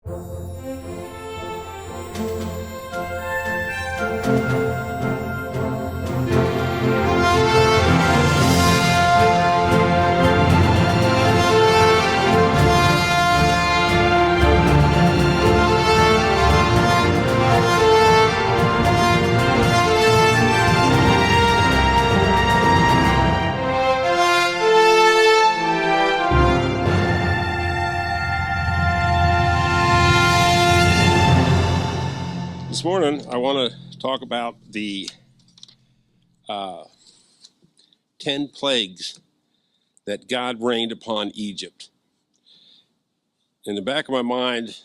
This morning, I want to talk about the 10 plagues that God rained upon Egypt. In the back of my mind,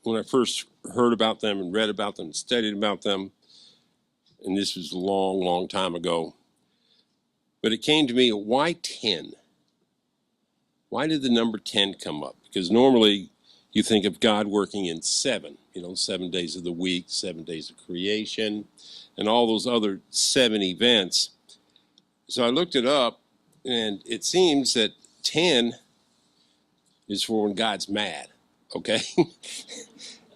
when I first heard about them and read about them and studied about them, and this was a long, long time ago, but it came to me, why 10? Why did the number 10 come up? Because normally you think of God working in 7, 7 days of the week, 7 days of creation, and all those other 7 events. So I looked it up, and it seems that 10 is for when God's mad, okay?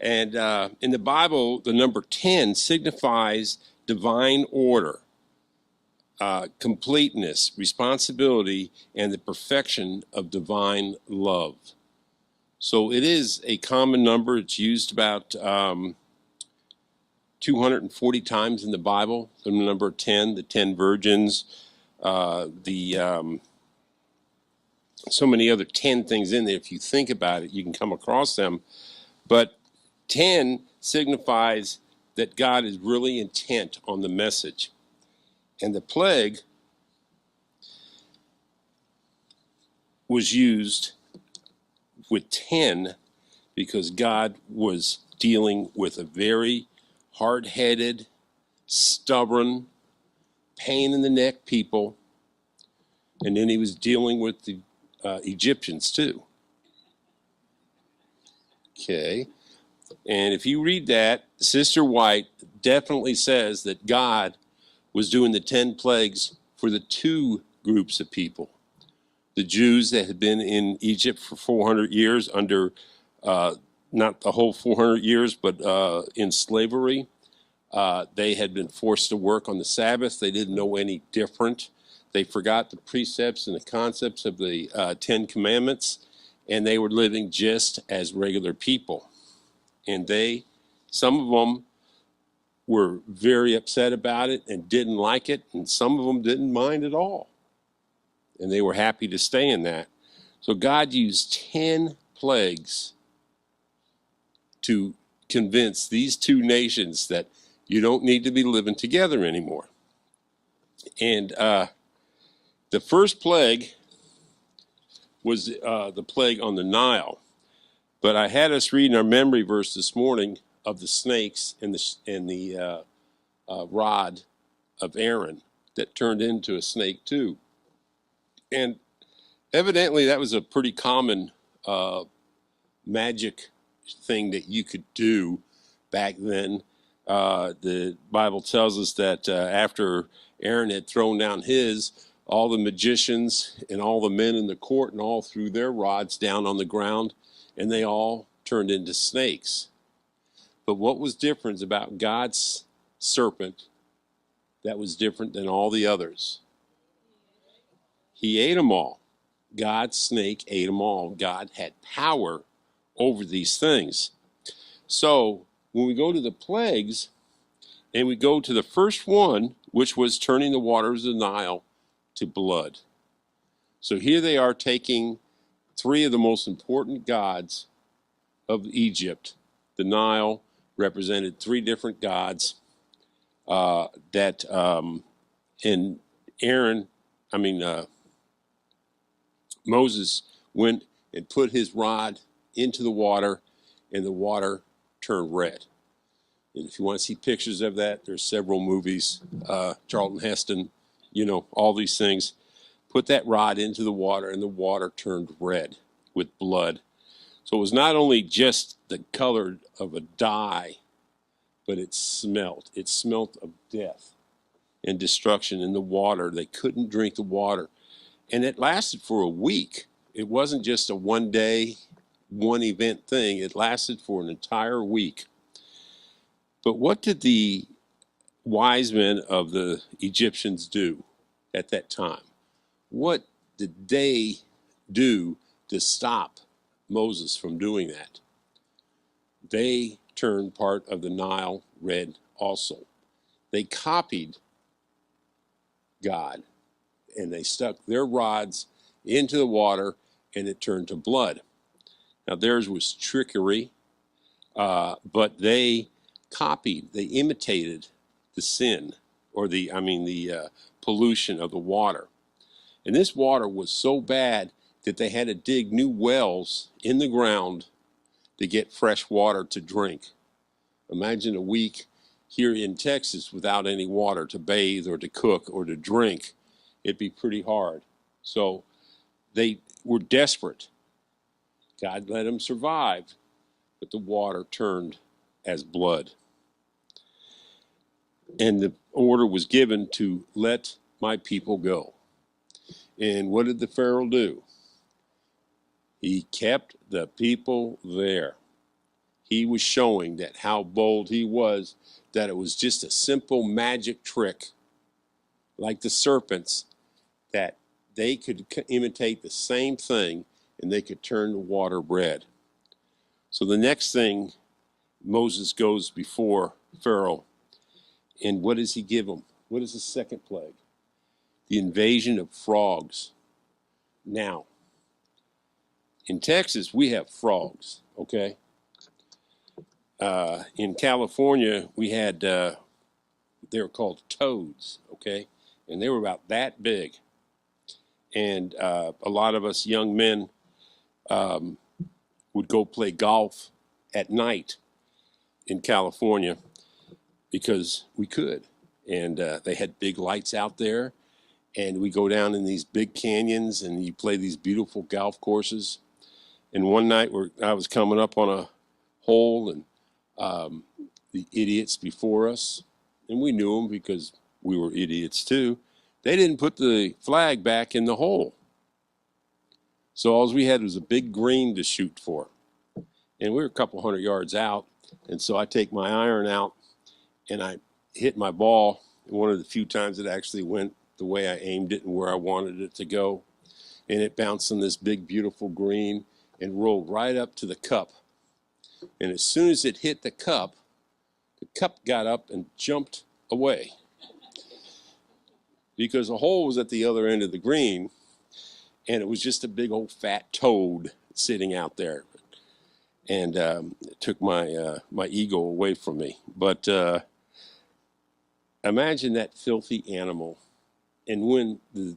And in the Bible, the number 10 signifies divine order, completeness, responsibility, and the perfection of divine love. So it is a common number. It's used about 240 times in the Bible, the number 10, the 10 virgins, so many other 10 things in there. If you think about it, you can come across them. But 10 signifies that God is really intent on the message. And the plague was used with 10 because God was dealing with a very hard-headed, stubborn, pain-in-the-neck people, and then he was dealing with the Egyptians too. Okay, and if you read that, Sister White definitely says that God was doing the 10 plagues for the 2 groups of people. The Jews that had been in Egypt for 400 years under, not the whole 400 years, but in slavery. They had been forced to work on the Sabbath. They didn't know any different. They forgot the precepts and the concepts of the 10 Commandments, and they were living just as regular people. And some of them were very upset about it and didn't like it, and some of them didn't mind at all. And they were happy to stay in that. So God used 10 plagues to convince these 2 nations that you don't need to be living together anymore. And the first plague was the plague on the Nile. But I had us read in our memory verse this morning of the snakes and the rod of Aaron that turned into a snake too. And evidently that was a pretty common magic thing that you could do back then. The Bible tells us that after Aaron had thrown down all the magicians and all the men in the court and all threw their rods down on the ground, and they all turned into snakes. But what was different about God's serpent that was different than all the others? He ate them all. God's snake ate them all. God had power over these things. So when we go to the plagues, and we go to the first one, which was turning the waters of the Nile to blood. So here they are taking 3 of the most important gods of Egypt. The Nile represented 3 different gods and Moses went and put his rod into the water, and the water turned red. And if you want to see pictures of that, there's several movies, Charlton Heston, all these things. Put that rod into the water, and the water turned red with blood. So it was not only just the color of a dye, but it smelt. It smelt of death and destruction in the water. They couldn't drink the water. And it lasted for a week. It wasn't just a one day one event thing. It lasted for an entire week. But what did the wise men of the Egyptians do at that time? What did they do to stop Moses from doing that? They turned part of the Nile red also. They copied God, and they stuck their rods into the water, and it turned to blood. Now theirs was trickery, but they imitated the sin, or the pollution of the water. And this water was so bad that they had to dig new wells in the ground to get fresh water to drink. Imagine a week here in Texas without any water to bathe or to cook or to drink. It'd be pretty hard. So they were desperate. God let them survive, but the water turned as blood. And the order was given to let my people go. And what did the Pharaoh do? He kept the people there. He was showing that how bold he was, that it was just a simple magic trick, like the serpents, that they could imitate the same thing and they could turn the water red. So the next thing, Moses goes before Pharaoh, and what does he give him? What is the second plague? The invasion of frogs. Now, in Texas, we have frogs, okay? In California, we had, they were called toads, okay? And they were about that big. And a lot of us young men would go play golf at night in California because we could. And they had big lights out there. And we go down in these big canyons and you play these beautiful golf courses. And one night I was coming up on a hole, and the idiots before us, and we knew them because we were idiots too, they didn't put the flag back in the hole. So all we had was a big green to shoot for. And we were a couple hundred yards out. And so I take my iron out and I hit my ball. One of the few times it actually went the way I aimed it and where I wanted it to go. And it bounced on this big, beautiful green and rolled right up to the cup. And as soon as it hit the cup got up and jumped away. Because the hole was at the other end of the green, and it was just a big old fat toad sitting out there. And it took my ego away from me. But imagine that filthy animal. And when the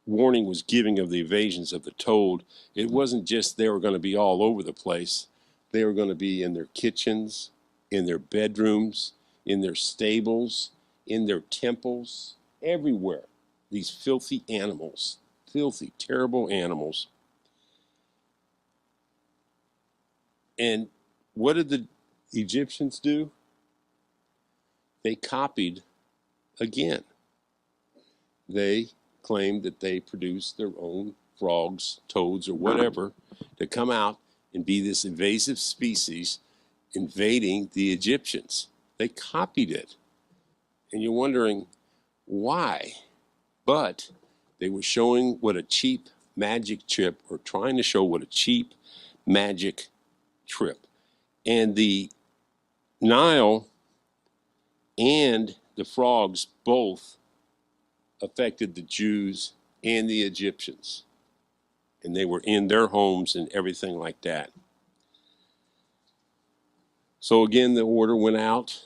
warning was giving of the invasions of the toad, it wasn't just they were going to be all over the place. They were going to be in their kitchens, in their bedrooms, in their stables, in their temples, everywhere. These filthy animals, filthy, terrible animals. And what did the Egyptians do? They copied again. They claimed that they produced their own frogs, toads, or whatever to come out and be this invasive species invading the Egyptians. They copied it. And you're wondering why? But they were showing what a cheap magic trick, or trying to show what a cheap magic trick. And the Nile and the frogs both affected the Jews and the Egyptians. And they were in their homes and everything like that. So again, the order went out,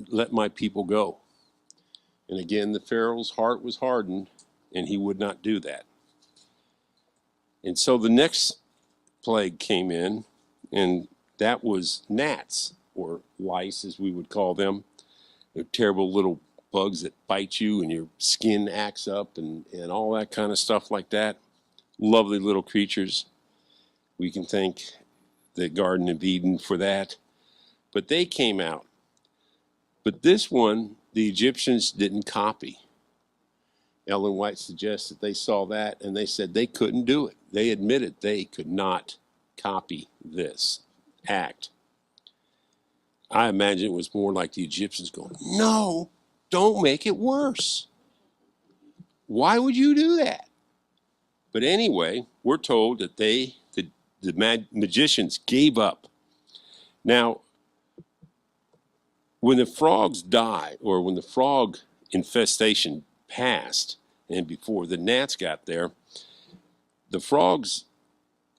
let my people go. And again, the Pharaoh's heart was hardened, and he would not do that. And so the next plague came in, and that was gnats, or lice as we would call them. They're terrible little bugs that bite you and your skin acts up and all that kind of stuff like that. Lovely little creatures. We can thank the Garden of Eden for that. But they came out. But this one, the Egyptians didn't copy. Ellen White suggests that they saw that and they said they couldn't do it. They admitted they could not copy this act. I imagine it was more like the Egyptians going, no, don't make it worse. Why would you do that? But anyway, we're told that the magicians gave up. Now, when the frogs died, or when the frog infestation passed, and before the gnats got there, the frogs,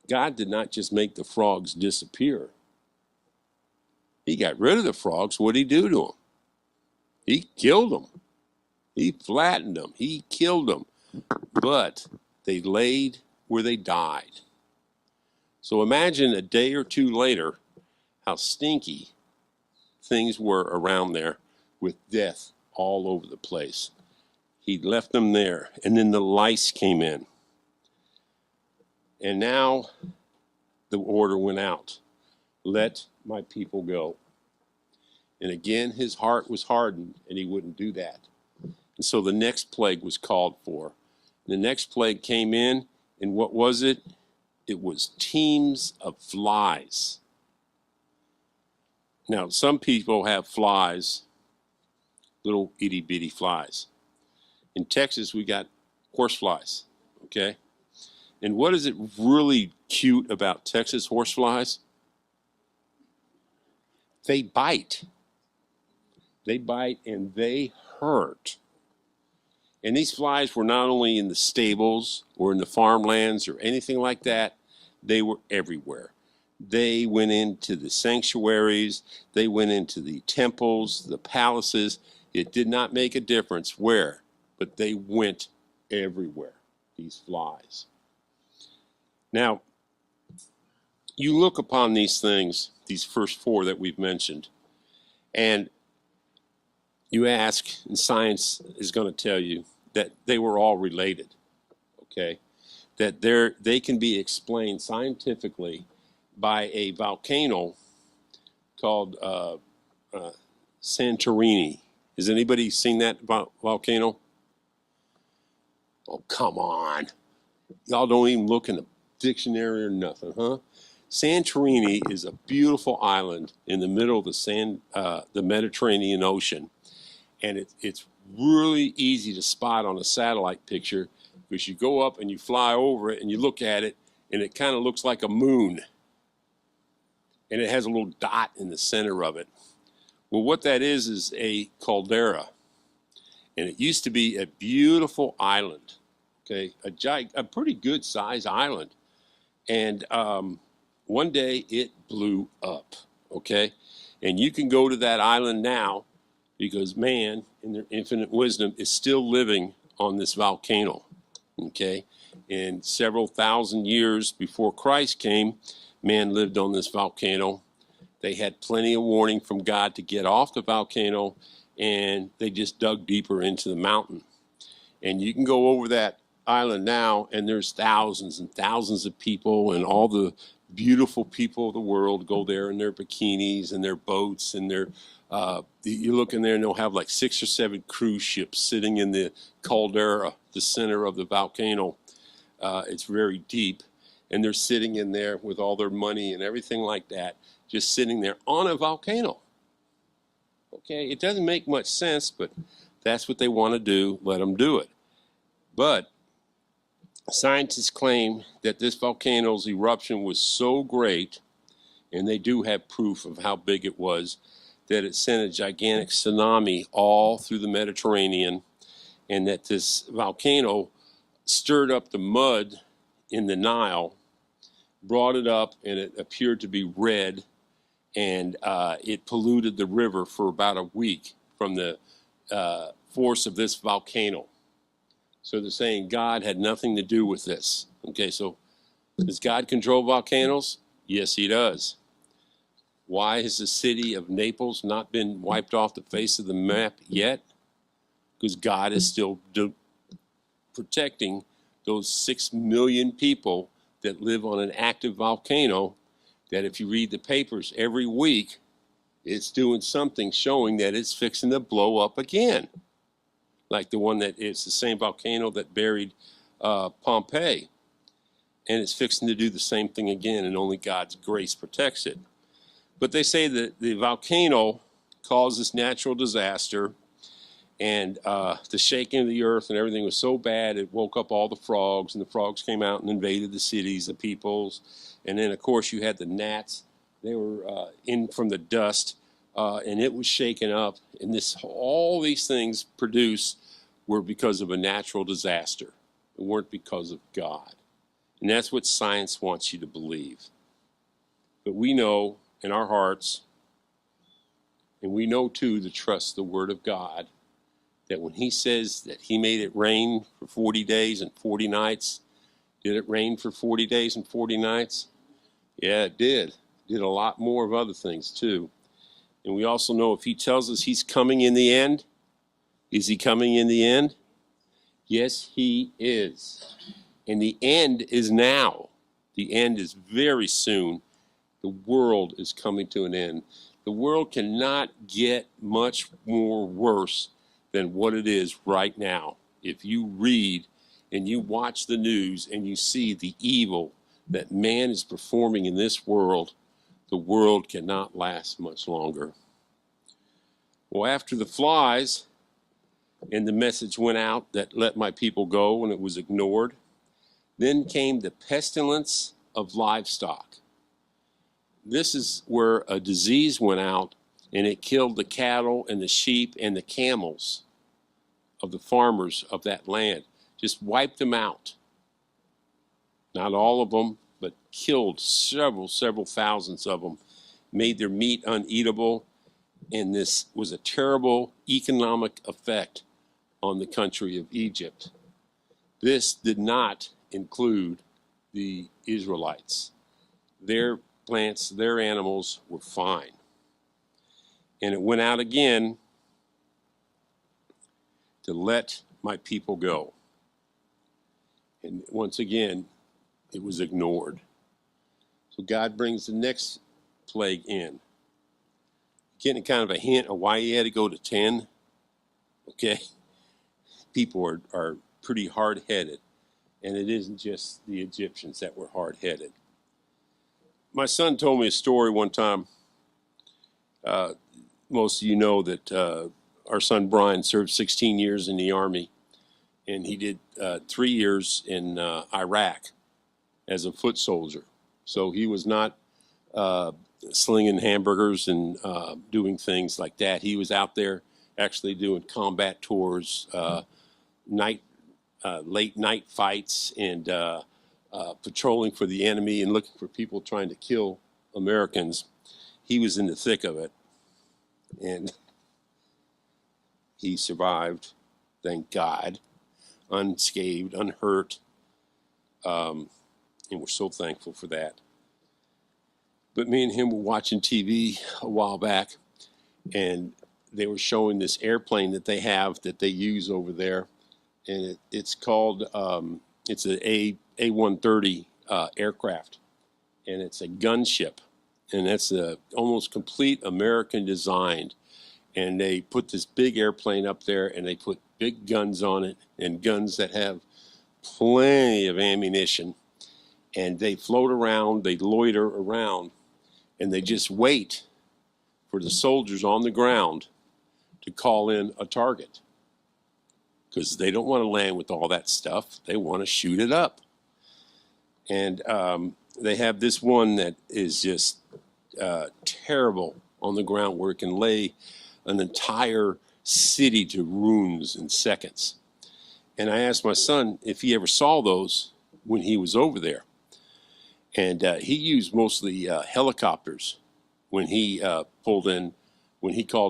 God did not just make the frogs disappear. He got rid of the frogs. What did he do to them? He killed them. He flattened them. He killed them. But they laid where they died. So imagine a day or two later how stinky things were around there with death all over the place. He left them there, and then the lice came in. And now the order went out. Let my people go. And again, his heart was hardened, and he wouldn't do that. And so the next plague was called for. The next plague came in, and what was it? It was teams of flies. Now, some people have flies, little itty-bitty flies. In Texas, we got horse flies, okay? And what is it really cute about Texas horse flies? They bite. They bite and they hurt. And these flies were not only in the stables or in the farmlands or anything like that, they were everywhere. They went into the sanctuaries, they went into the temples, the palaces. It did not make a difference where, but they went everywhere, these flies. Now, you look upon these things, these first four that we've mentioned, and you ask, and science is going to tell you that they were all related, okay? That they can be explained scientifically by a volcano called Santorini. Has anybody seen that volcano? Oh, come on. Y'all don't even look in the dictionary or nothing, huh? Santorini is a beautiful island in the middle of the Mediterranean Ocean. And it's really easy to spot on a satellite picture because you go up and you fly over it and you look at it and it kind of looks like a moon. And it has a little dot in the center of it. Well, what that is a caldera. And it used to be a beautiful island, okay? A pretty good sized island. And one day it blew up, okay? And you can go to that island now because man, in their infinite wisdom, is still living on this volcano, okay? And several thousand years before Christ came, man lived on this volcano. They had plenty of warning from God to get off the volcano, and they just dug deeper into the mountain. And you can go over that island now, and there's thousands and thousands of people, and all the beautiful people of the world go there in their bikinis and their boats and their you look in there and they'll have like 6 or 7 cruise ships sitting in the caldera, the center of the volcano. It's very deep, and they're sitting in there with all their money and everything like that, just sitting there on a volcano. Okay, it doesn't make much sense, but that's what they want to do. Let them do it. But scientists claim that this volcano's eruption was so great, and they do have proof of how big it was, that it sent a gigantic tsunami all through the Mediterranean, and that this volcano stirred up the mud in the Nile, brought it up, and it appeared to be red, and it polluted the river for about a week from the force of this volcano. So they're saying God had nothing to do with this. Okay, so does God control volcanoes? Yes, he does. Why has the city of Naples not been wiped off the face of the map yet? Because God is still protecting those 6 million people that live on an active volcano, that if you read the papers every week, it's doing something showing that it's fixing to blow up again. Like the one that it's the same volcano that buried Pompeii. and it's fixing to do the same thing again, and only God's grace protects it. But they say that the volcano caused this natural disaster, and the shaking of the earth and everything was so bad it woke up all the frogs, and the frogs came out and invaded the cities, the peoples. And then, of course, you had the gnats. They were in from the dust, and it was shaken up. And all these things produced were because of a natural disaster. It weren't because of God. And that's what science wants you to believe. But we know in our hearts, and we know too to trust the Word of God, that when He says that He made it rain for 40 days and 40 nights, did it rain for 40 days and 40 nights? Yeah, it did. It did a lot more of other things too. And we also know if He tells us He's coming in the end, is He coming in the end? Yes, He is. And the end is now. The end is very soon. The world is coming to an end. The world cannot get much more worse than what it is right now. If you read and you watch the news and you see the evil that man is performing in this world, the world cannot last much longer. Well, after the flies and the message went out that let my people go and it was ignored, then came the pestilence of livestock. This is where a disease went out and it killed the cattle and the sheep and the camels of the farmers of that land. Just wiped them out. Not all of them, but killed several thousands of them, made their meat uneatable, and this was a terrible economic effect on the country of Egypt. This did not include the Israelites. Their plants, their animals were fine. And it went out again to let my people go. And once again, it was ignored. So God brings the next plague in. Getting kind of a hint of why He had to go to 10. Okay? People are pretty hard-headed. And it isn't just the Egyptians that were hard-headed. My son told me a story one time. Most of you know that our son Brian served 16 years in the Army, and he did 3 years in Iraq as a foot soldier. So he was not slinging hamburgers and doing things like that. He was out there actually doing combat tours, late night fights, and patrolling for the enemy and looking for people trying to kill Americans. He was in the thick of it, and he survived, thank God, unscathed, unhurt, and we're so thankful for that. But me and him were watching TV a while back, and they were showing this airplane that they have that they use over there, and it's called, it's an A130 aircraft, and it's a gunship, and that's a almost complete American design. And they put this big airplane up there, and they put big guns on it, and guns that have plenty of ammunition, and they float around, they loiter around, and they just wait for the soldiers on the ground to call in a target, because they don't want to land with all that stuff. They want to shoot it up. And they have this one that is just terrible on the ground, where it can lay an entire city to ruins in seconds. And I asked my son if he ever saw those when he was over there. And he used mostly helicopters when he called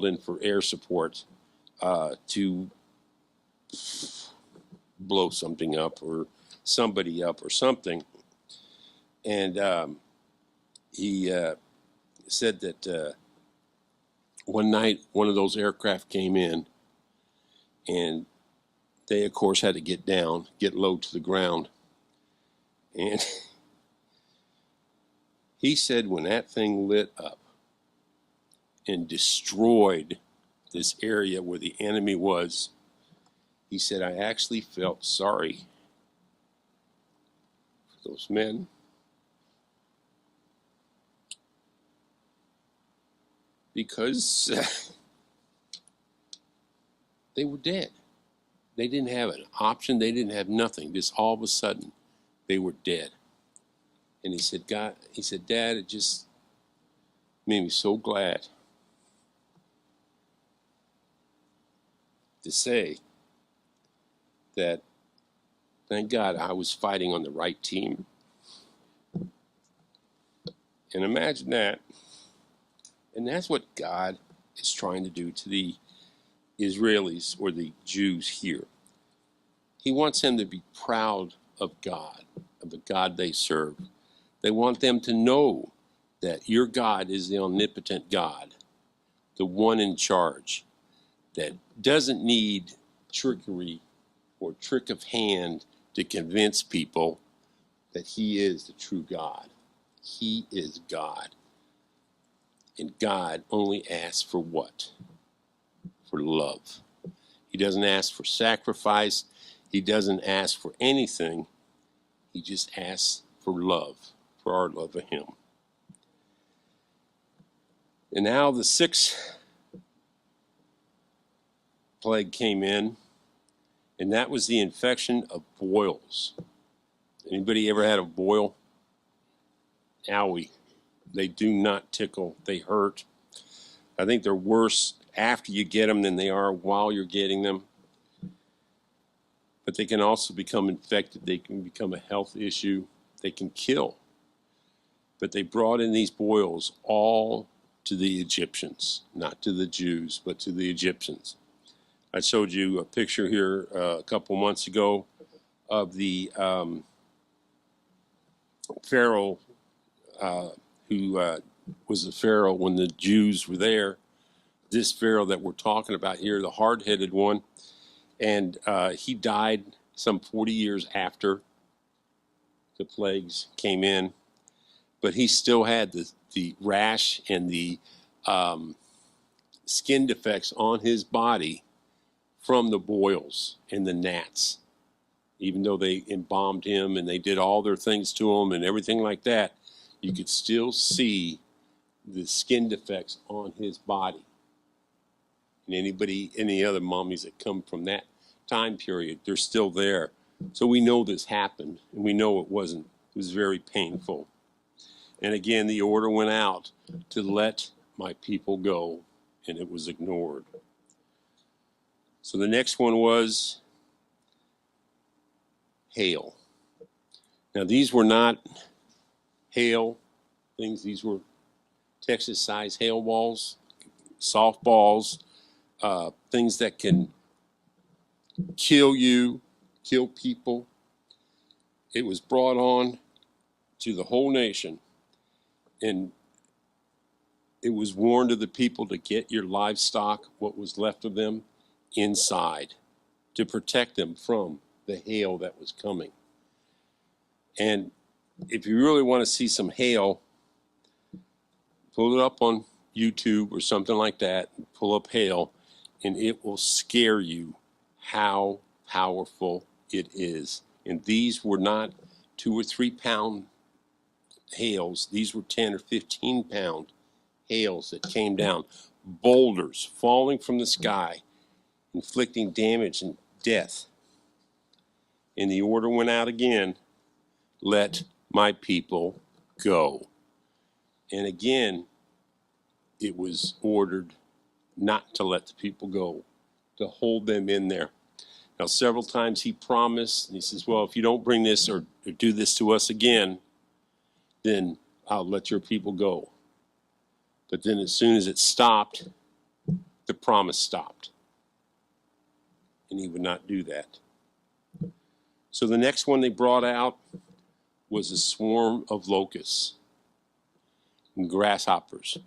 in for air support to blow something up or somebody up or something. And he said that one night one of those aircraft came in, and they, of course, had to get down, get low to the ground. And he said when that thing lit up and destroyed this area where the enemy was, he said, I actually felt sorry for those men, because they were dead. They didn't have an option. They didn't have nothing. Just all of a sudden, they were dead. And he said, Dad, it just made me so glad to say that, thank God I was fighting on the right team. And imagine that. And that's what God is trying to do to the Israelis or the Jews here. He wants them to be proud of God, of the God they serve. They want them to know that your God is the omnipotent God, the one in charge, that doesn't need trickery or trick of hand to convince people that he is the true God. He is God. And God only asks for what? For love. He doesn't ask for sacrifice. He doesn't ask for anything. He just asks for love, for our love of him. And now the sixth plague came in, and that was the infection of boils. Anybody ever had a boil? Owie. They do not tickle. They hurt. I think they're worse after you get them than they are while you're getting them. But they can also become infected. They can become a health issue. They can kill. But they brought in these boils all to the Egyptians, not to the Jews, but to the Egyptians. I showed you a picture here a couple months ago of the Pharaoh who was the Pharaoh when the Jews were there. This Pharaoh that we're talking about here, the hard-headed one, and he died some 40 years after the plagues came in, but he still had the rash and the skin defects on his body from the boils and the gnats. Even though they embalmed him and they did all their things to him and everything like that, you could still see the skin defects on his body. And any other mummies that come from that time period, they're still there. So we know this happened, and we know it was very painful. And again, the order went out to let my people go, and it was ignored. So the next one was hail. Now, these were not hail things. These were Texas-sized hail balls, softballs, things that can kill you, kill people. It was brought on to the whole nation, and it was warned to the people to get your livestock, what was left of them, inside to protect them from the hail that was coming. And if you really want to see some hail, pull it up on YouTube or something like that, pull up hail, and it will scare you how powerful it is. And these were not 2 or 3 pound hails. These were 10 or 15 pound hails that came down, boulders falling from the sky, inflicting damage and death. And the order went out again, let my people go. And again, it was ordered not to let the people go, to hold them in there. Now, several times he promised, and he says, well, if you don't bring this or do this to us again, then I'll let your people go. But then as soon as it stopped, the promise stopped. And he would not do that. So the next one they brought out was a swarm of locusts and grasshoppers.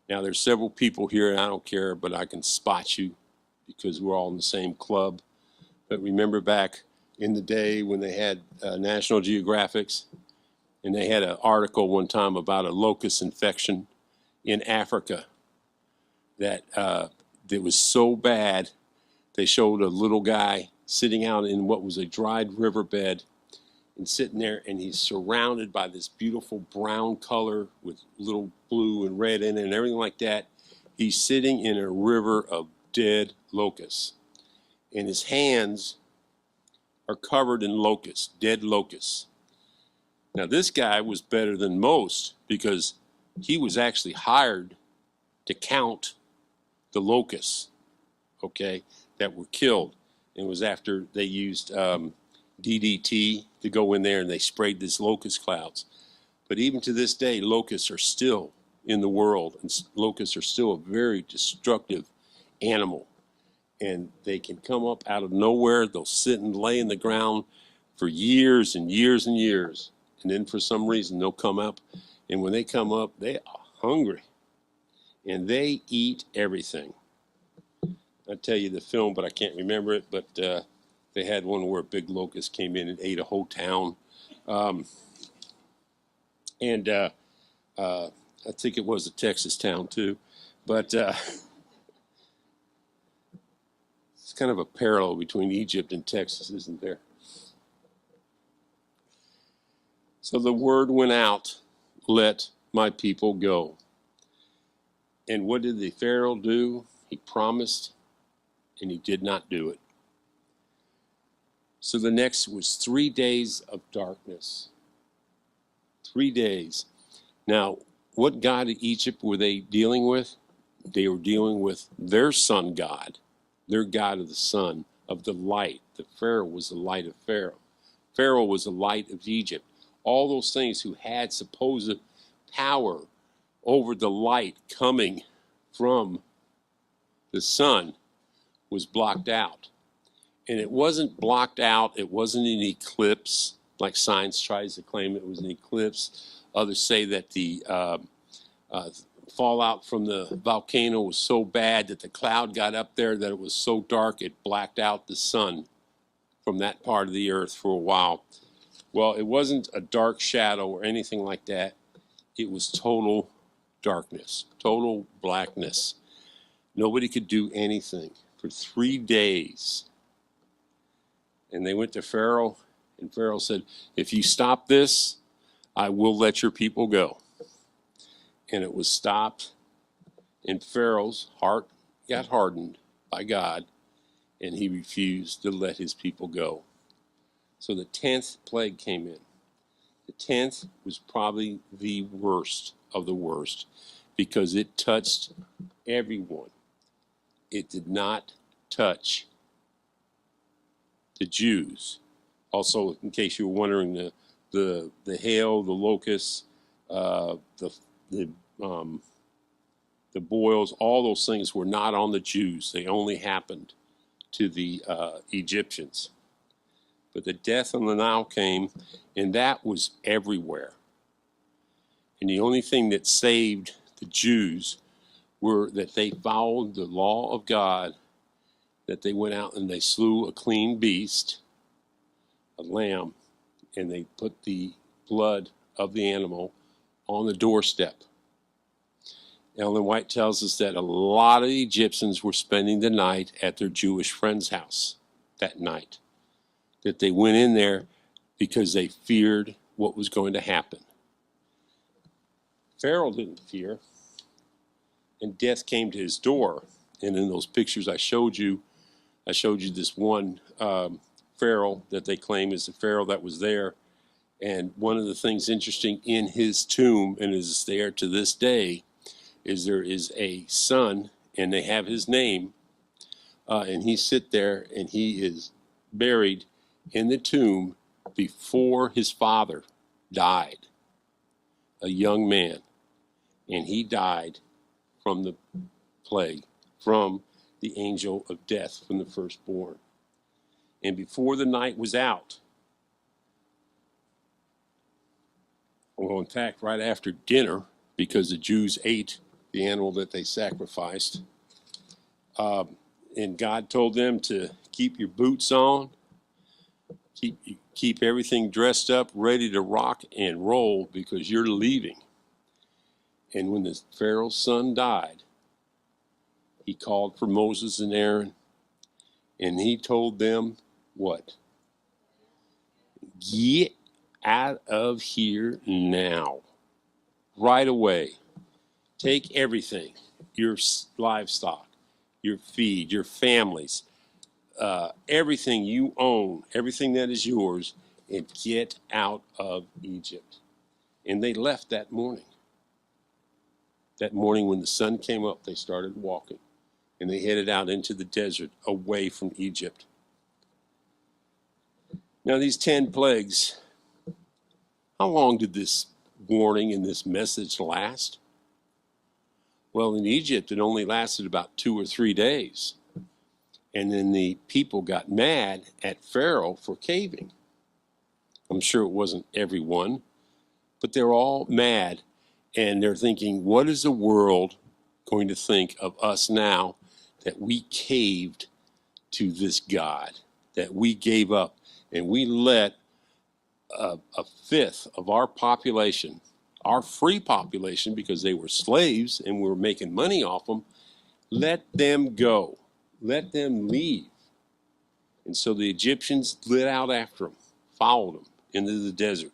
Now, there's several people here, and I don't care, but I can spot you because we're all in the same club. But remember back in the day when they had National Geographics, and they had an article one time about a locust infection in Africa that was so bad, they showed a little guy sitting out in what was a dried riverbed, and sitting there, and he's surrounded by this beautiful brown color with little blue and red in it and everything like that. He's sitting in a river of dead locusts, and his hands are covered in locusts, dead locusts. Now, this guy was better than most because he was actually hired to count the locusts, okay, that were killed. It was after they used DDT to go in there and they sprayed these locust clouds. But even to this day, locusts are still in the world, and locusts are still a very destructive animal. And they can come up out of nowhere. They'll sit and lay in the ground for years and years and years. And then for some reason, they'll come up. And when they come up, they are hungry. And they eat everything. I'll tell you the film, but I can't remember it. But they had one where a big locust came in and ate a whole town. I think it was a Texas town too. But it's kind of a parallel between Egypt and Texas, isn't there? So the word went out, let my people go. And what did the Pharaoh do? He promised, and he did not do it. So the next was 3 days of darkness. 3 days. Now, what god of Egypt were they dealing with? They were dealing with their sun god, their god of the sun, of the light. The Pharaoh was the light of Pharaoh. Pharaoh was the light of Egypt. All those things who had supposed power over the light coming from the sun was blocked out. And it wasn't blocked out. It wasn't an eclipse, like science tries to claim it was an eclipse. Others say that the fallout from the volcano was so bad that the cloud got up there that it was so dark it blacked out the sun from that part of the earth for a while. Well, it wasn't a dark shadow or anything like that. It was total darkness, total blackness. Nobody could do anything for 3 days. And they went to Pharaoh, and Pharaoh said, if you stop this, I will let your people go. And it was stopped, and Pharaoh's heart got hardened by God, and he refused to let his people go. So the 10th plague came in. The 10th was probably the worst of the worst because it touched everyone. It did not touch the Jews. Also, in case you were wondering, the hail, the locusts, the boils, all those things were not on the Jews. They only happened to the Egyptians. But the death on the Nile came, and that was everywhere. And the only thing that saved the Jews were that they followed the law of God, that they went out and they slew a clean beast, a lamb, and they put the blood of the animal on the doorstep. Ellen White tells us that a lot of Egyptians were spending the night at their Jewish friend's house that night. That they went in there because they feared what was going to happen. Pharaoh didn't fear, and death came to his door. And in those pictures I showed you this one Pharaoh that they claim is the Pharaoh that was there. And one of the things interesting in his tomb, and is there to this day, is there is a son, and they have his name, and he sit there, and he is buried in the tomb before his father died, a young man, and he died from the plague, from the angel of death, from the firstborn. And before the night was out, well, in fact, right after dinner, because the Jews ate the animal that they sacrificed, and God told them to keep your boots on, keep everything dressed up, ready to rock and roll, because you're leaving. And when the Pharaoh's son died, he called for Moses and Aaron, and he told them what? Get out of here now, right away. Take everything, your livestock, your feed, your families, everything you own, everything that is yours, and get out of Egypt. And they left that morning. That morning when the sun came up, they started walking. And they headed out into the desert away from Egypt. Now, these 10 plagues, how long did this warning and this message last? Well, in Egypt, it only lasted about 2 or 3 days. And then the people got mad at Pharaoh for caving. I'm sure it wasn't everyone, but they're all mad. And they're thinking, what is the world going to think of us now that we caved to this God, that we gave up and we let a fifth of our population, our free population, because they were slaves and we were making money off them, let them go, let them leave. And so the Egyptians lit out after them, followed them into the desert.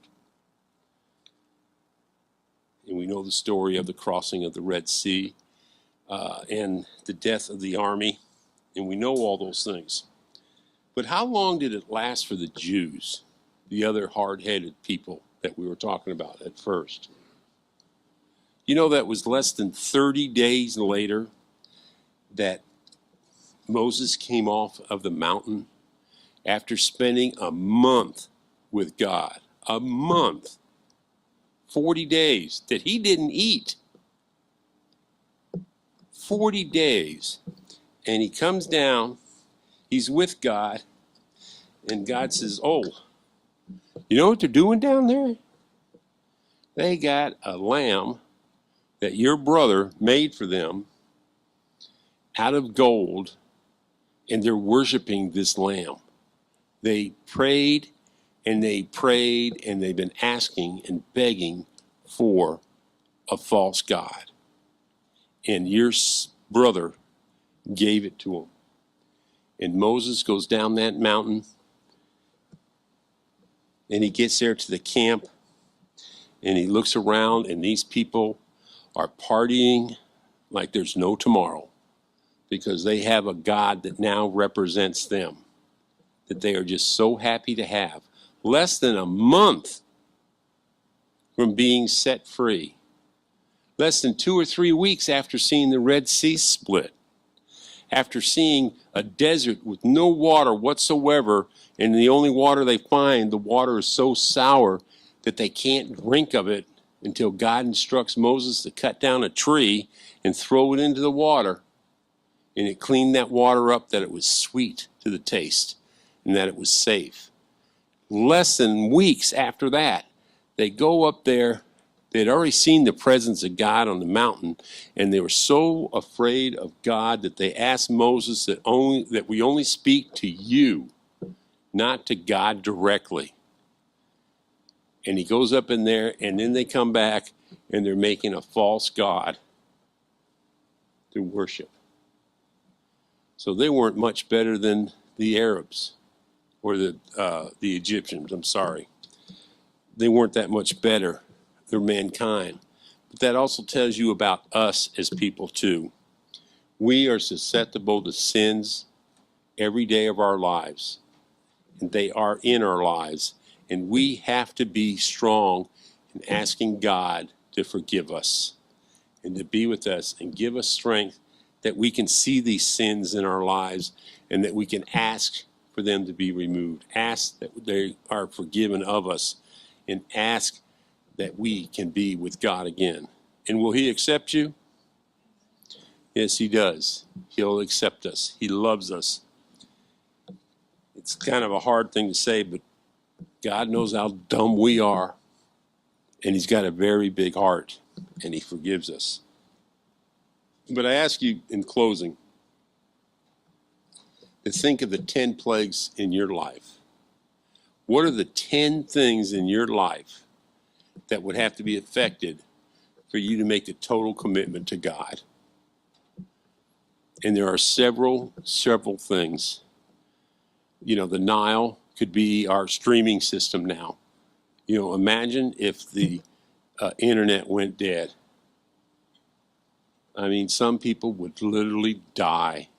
And we know the story of the crossing of the Red Sea and the death of the army, and we know all those things. But how long did it last for the Jews, the other hard-headed people that we were talking about at first? You know, that was less than 30 days later that Moses came off of the mountain after spending a month with God. A month. 40 days that he didn't eat. 40 days. And he comes down, he's with God, and God says, oh, you know what they're doing down there? They got a lamb that your brother made for them out of gold, and they're worshiping this lamb. They prayed and they prayed, and they've been asking and begging for a false god. And your brother gave it to him. And Moses goes down that mountain, and he gets there to the camp, and he looks around, and these people are partying like there's no tomorrow, because they have a God that now represents them, that they are just so happy to have. Less than a month from being set free. Less than 2 or 3 weeks after seeing the Red Sea split. After seeing a desert with no water whatsoever, and the only water they find, the water is so sour that they can't drink of it until God instructs Moses to cut down a tree and throw it into the water. And it cleaned that water up, that it was sweet to the taste and that it was safe. Less than weeks after that, they go up there. They'd already seen the presence of God on the mountain, and they were so afraid of God that they asked Moses that we only speak to you, not to God directly. And he goes up in there, and then they come back, and they're making a false god to worship. So they weren't much better than the Arabs, or the Egyptians, I'm sorry. They weren't that much better. They're mankind. But that also tells you about us as people too. We are susceptible to sins every day of our lives. And they are in our lives. And we have to be strong in asking God to forgive us and to be with us and give us strength that we can see these sins in our lives and that we can ask for them to be removed. Ask that they are forgiven of us, and ask that we can be with God again. And will he accept you? Yes, he does. He'll accept us. He loves us. It's kind of a hard thing to say, but God knows how dumb we are, and he's got a very big heart, and he forgives us. But I ask you in closing to think of the 10 plagues in your life. What are the 10 things in your life that would have to be affected for you to make a total commitment to God? And there are several things. You know, the Nile could be our streaming system now. Imagine if the internet went dead. I mean, some people would literally die.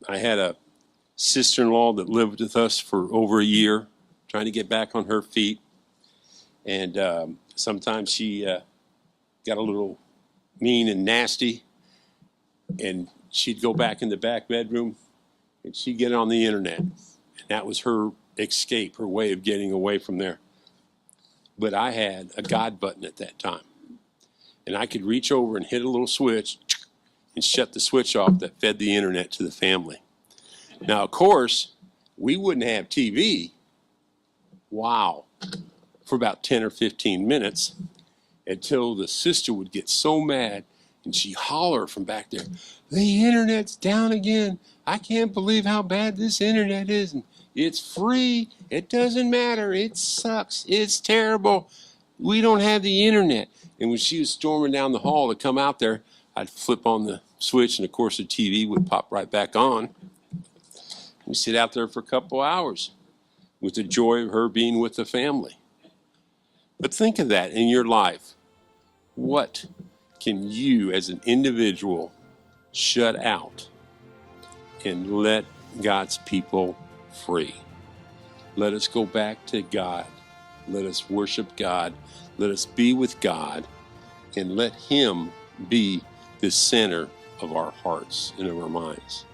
I had a sister-in-law that lived with us for over a year, trying to get back on her feet. And sometimes she got a little mean and nasty, and she'd go back in the back bedroom, and she'd get on the internet. And that was her escape, her way of getting away from there. But I had a God button at that time. And I could reach over and hit a little switch and shut the switch off that fed the internet to the family. Now, of course, we wouldn't have TV, for about 10 or 15 minutes until the sister would get so mad and she'd holler from back there, "The internet's down again. I can't believe how bad this internet is. And it's free. It doesn't matter. It sucks. It's terrible. We don't have the internet." And when she was storming down the hall to come out there, I'd flip on the switch, and of course the TV would pop right back on. We sit out there for a couple hours with the joy of her being with the family. But think of that in your life. What can you as an individual shut out and let God's people free? Let us go back to God. Let us worship God. Let us be with God, and let Him be the center of our hearts and of our minds.